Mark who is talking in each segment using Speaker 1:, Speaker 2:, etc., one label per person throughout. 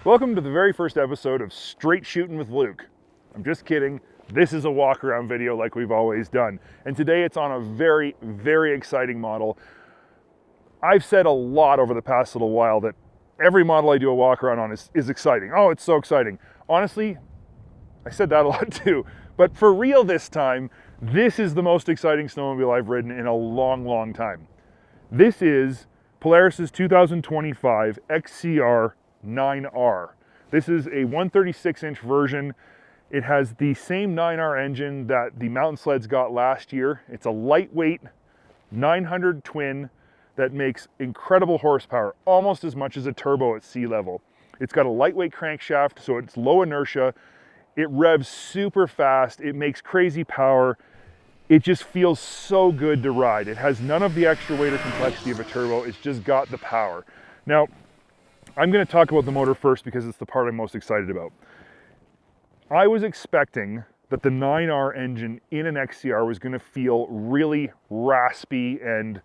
Speaker 1: Welcome to the very first episode of Straight Shooting with Luke. I'm just kidding. This is a walk around video like we've always done. And today it's on a very, very exciting model. I've said a lot over the past little while that every model I do a walk around on is exciting. Oh, it's so exciting. Honestly, I said that a lot too. But for real this time, this is the most exciting snowmobile I've ridden in a long, long time. This is Polaris's 2025 XCR 9R. This is a 136-inch version. It has the same 9R engine that the mountain sleds got last year. It's a lightweight 900 twin that makes incredible horsepower, almost as much as a turbo at sea level. It's got a lightweight crankshaft, so it's low inertia. It revs super fast. It makes crazy power. It just feels so good to ride. It has none of the extra weight or complexity of a turbo. It's just got the power. Now, I'm going to talk about the motor first because it's the part I'm most excited about. I was expecting that the 9R engine in an XCR was going to feel really raspy and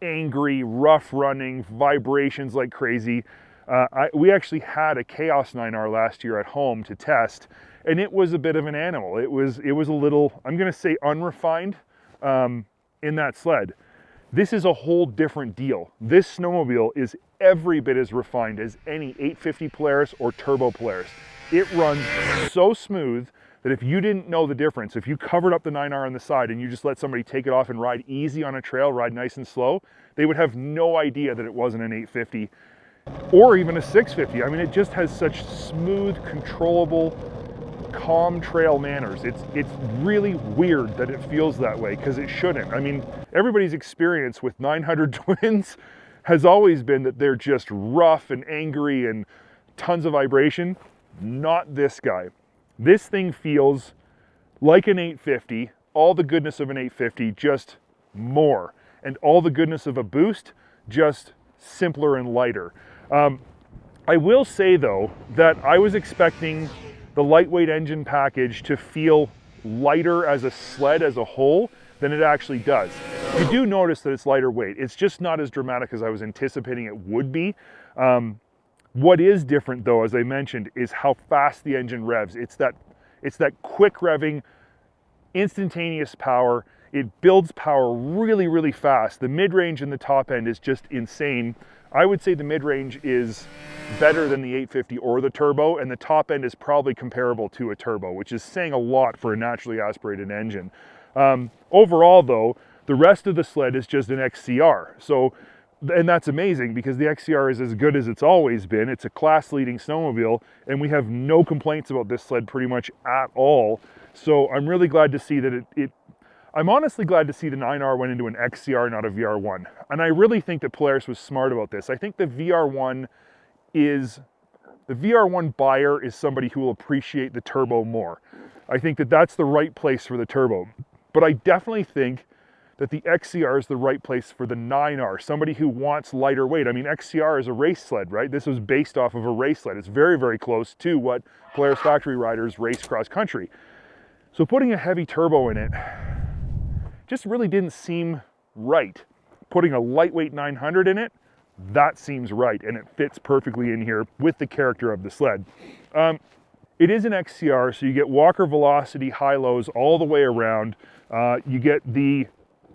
Speaker 1: angry, rough running, vibrations like crazy. We actually had a Chaos 9R last year at home to test, and it was a bit of an animal. It was a little, I'm going to say, unrefined in that sled. This is a whole different deal. This snowmobile is every bit as refined as any 850 Polaris or Turbo Polaris. It runs so smooth that if you didn't know the difference, if you covered up the 9R on the side and you just let somebody take it off and ride easy on a trail, ride nice and slow, they would have no idea that it wasn't an 850 or even a 650. I mean, it just has such smooth, controllable, calm trail manners. It's really weird that it feels that way because it shouldn't. I mean, everybody's experience with 900 twins has always been that they're just rough and angry and tons of vibration. Not this guy. This thing feels like an 850, all the goodness of an 850, just more. And all the goodness of a boost, just simpler and lighter. I will say though, that I was expecting the lightweight engine package to feel lighter as a sled as a whole than it actually does. You do notice that it's lighter weight. It's just not as dramatic as I was anticipating it would be. What is different though, as I mentioned, is how fast the engine revs. It's that quick revving, instantaneous power. It builds power really, really fast. The mid-range and the top end is just insane. I would say the mid-range is better than the 850 or the turbo, and the top end is probably comparable to a turbo, which is saying a lot for a naturally aspirated engine. Overall though, the rest of the sled is just an XCR. And that's amazing because the XCR is as good as it's always been. It's a class-leading snowmobile, and we have no complaints about this sled pretty much at all. So I'm really glad to see that I'm honestly glad to see the 9R went into an XCR, not a VR1. And I really think that Polaris was smart about this. I think the VR1 buyer is somebody who will appreciate the turbo more. I think that that's the right place for the turbo. But I definitely think that the XCR is the right place for the 9R, somebody who wants lighter weight. I mean, XCR is a race sled, right? This was based off of a race sled. It's very, very close to what Polaris factory riders race cross country. So putting a heavy turbo in it just really didn't seem right. Putting a lightweight 900 in it, that seems right, and it fits perfectly in here with the character of the sled. It is an XCR, so you get walker velocity, high-lows all the way around. You get the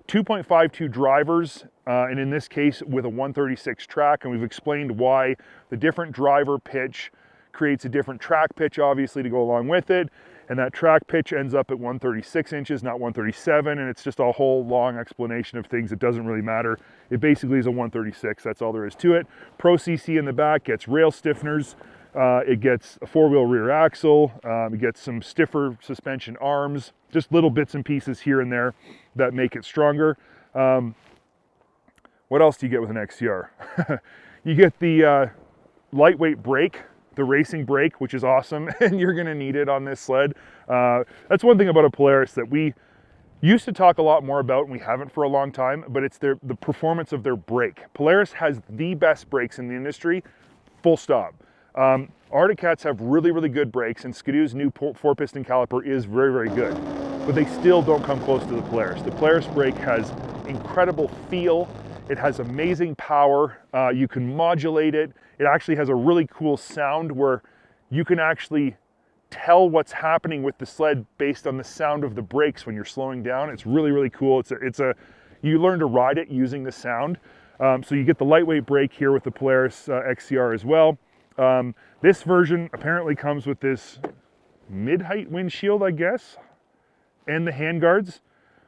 Speaker 1: 2.52 drivers, and in this case with a 136 track, and we've explained why the different driver pitch creates a different track pitch, obviously, to go along with it. And that track pitch ends up at 136 inches, not 137, and it's just a whole long explanation of things. It doesn't really matter. It basically is a 136, that's all there is to it. Pro CC in the back gets rail stiffeners. It gets a four-wheel rear axle. It gets some stiffer suspension arms, just little bits and pieces here and there that make it stronger. What else do you get with an XCR? You get the lightweight brake, the racing brake, which is awesome, and you're gonna need it on this sled. That's one thing about a Polaris that we used to talk a lot more about, and we haven't for a long time, but it's the performance of their brake. Polaris has the best brakes in the industry, full stop. Arctic Cats have really, really good brakes, and Skidoo's new 4-piston caliper is very, very good, but they still don't come close to the Polaris. The Polaris brake has incredible feel. It has amazing power. You can modulate it. It actually has a really cool sound where you can actually tell what's happening with the sled based on the sound of the brakes when you're slowing down. It's really, really cool. You learn to ride it using the sound. So you get the lightweight brake here with the Polaris XCR as well. This version apparently comes with this mid-height windshield, I guess, and the handguards,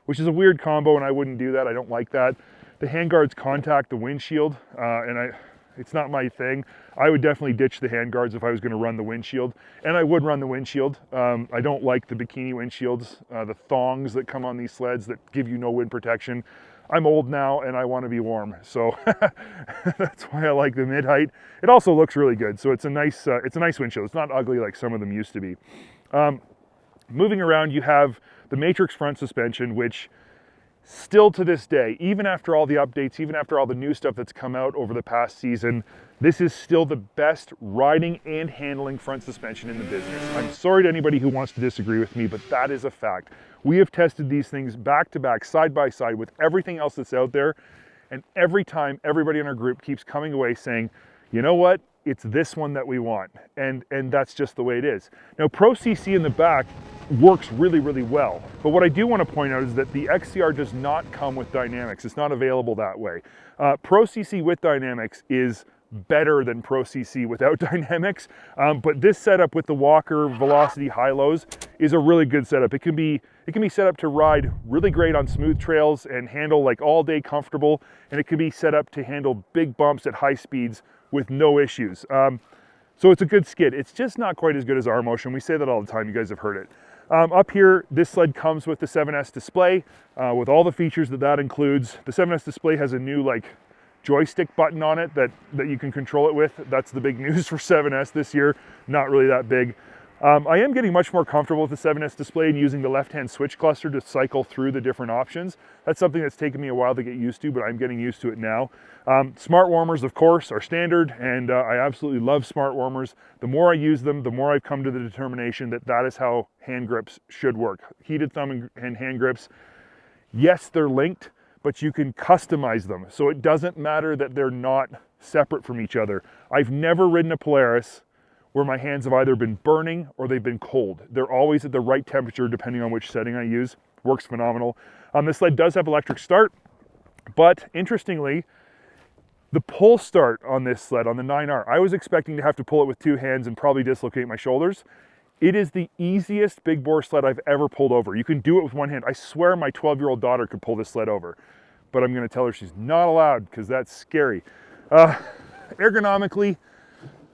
Speaker 1: which is a weird combo, and I wouldn't do that. I don't like that. The handguards contact the windshield, and it's not my thing. I would definitely ditch the handguards if I was going to run the windshield, and I would run the windshield. I don't like the bikini windshields, the thongs that come on these sleds that give you no wind protection. I'm old now and I want to be warm, so that's why I like the mid-height. It also looks really good, so it's a nice windshield. It's not ugly like some of them used to be. Moving around, you have the Matrix front suspension, which still to this day, even after all the updates, even after all the new stuff that's come out over the past season, this is still the best riding and handling front suspension in the business. I'm sorry to anybody who wants to disagree with me, but that is a fact. We have tested these things back to back, side by side with everything else that's out there, and every time everybody in our group keeps coming away saying, you know what, it's this one that we want, and that's just the way it is. Now, Pro CC in the back works really, really well, but what I do want to point out is that the XCR does not come with dynamics. It's not available that way. Pro CC with dynamics is better than Pro CC without dynamics, but this setup with the Walker Velocity high-lows is a really good setup. It can be set up to ride really great on smooth trails and handle like all day comfortable, and it can be set up to handle big bumps at high speeds with no issues. So it's a good skid. It's just not quite as good as R-Motion. We say that all the time. You guys have heard it. Up here, this sled comes with the 7S display with all the features that includes. The 7S display has a new like joystick button on it that you can control it with. That's the big news for 7S this year. Not really that big. I am getting much more comfortable with the 7S display and using the left-hand switch cluster to cycle through the different options. That's something that's taken me a while to get used to, but I'm getting used to it now. Smart warmers, of course, are standard, and I absolutely love smart warmers. The more I use them, the more I've come to the determination that that is how hand grips should work. Heated thumb and hand grips, yes, they're linked, but you can customize them. So it doesn't matter that they're not separate from each other. I've never ridden a Polaris where my hands have either been burning or they've been cold. They're always at the right temperature depending on which setting I use. Works phenomenal. This sled does have electric start, but interestingly, the pull start on this sled, on the 9R, I was expecting to have to pull it with two hands and probably dislocate my shoulders. It is the easiest big bore sled I've ever pulled over. You can do it with one hand. I swear my 12-year-old daughter could pull this sled over, but I'm gonna tell her she's not allowed because that's scary. Ergonomically,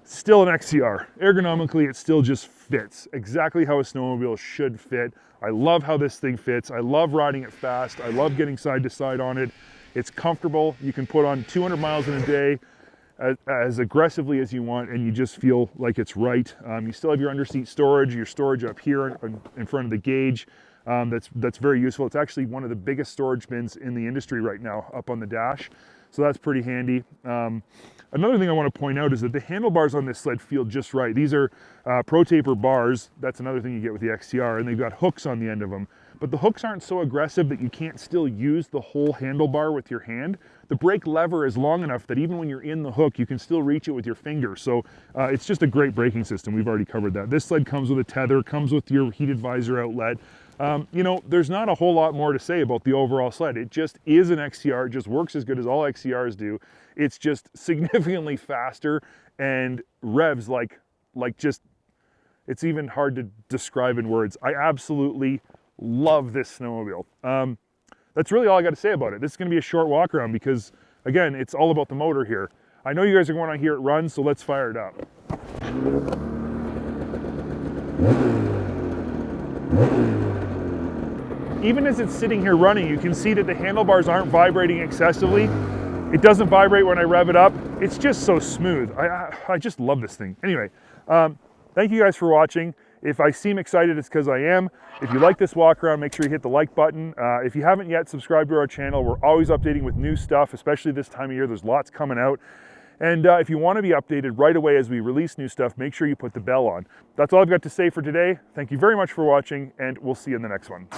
Speaker 1: still an XCR. Ergonomically, it still just fits exactly how a snowmobile should fit. I love how this thing fits. I love riding it fast. I love getting side to side on it. It's comfortable. You can put on 200 miles in a day as aggressively as you want, and you just feel like it's right. You still have your underseat storage, your storage up here in front of the gauge. That's very useful. It's actually one of the biggest storage bins in the industry right now up on the dash. So that's pretty handy. Another thing I want to point out is that the handlebars on this sled feel just right. These are Pro Taper bars. That's another thing you get with the XCR, and they've got hooks on the end of them. But the hooks aren't so aggressive that you can't still use the whole handlebar with your hand. The brake lever is long enough that even when you're in the hook, you can still reach it with your finger. So it's just a great braking system. We've already covered that. This sled comes with a tether, comes with your heated visor outlet. You know, there's not a whole lot more to say about the overall sled. It just is an XCR. It just works as good as all XCRs do. It's just significantly faster and revs like just, it's even hard to describe in words. I absolutely love this snowmobile. That's really all I got to say about it. This is going to be a short walk around because, again, it's all about the motor here. I know you guys are going to hear it run, so let's fire it up. Even as it's sitting here running, you can see that the handlebars aren't vibrating excessively. It doesn't vibrate when I rev it up. It's just so smooth. I just love this thing. Anyway, thank you guys for watching. If I seem excited, it's because I am. If you like this walk around, make sure you hit the like button. If you haven't yet, subscribe to our channel. We're always updating with new stuff, especially this time of year. There's lots coming out. And if you want to be updated right away as we release new stuff, make sure you put the bell on. That's all I've got to say for today. Thank you very much for watching, and we'll see you in the next one.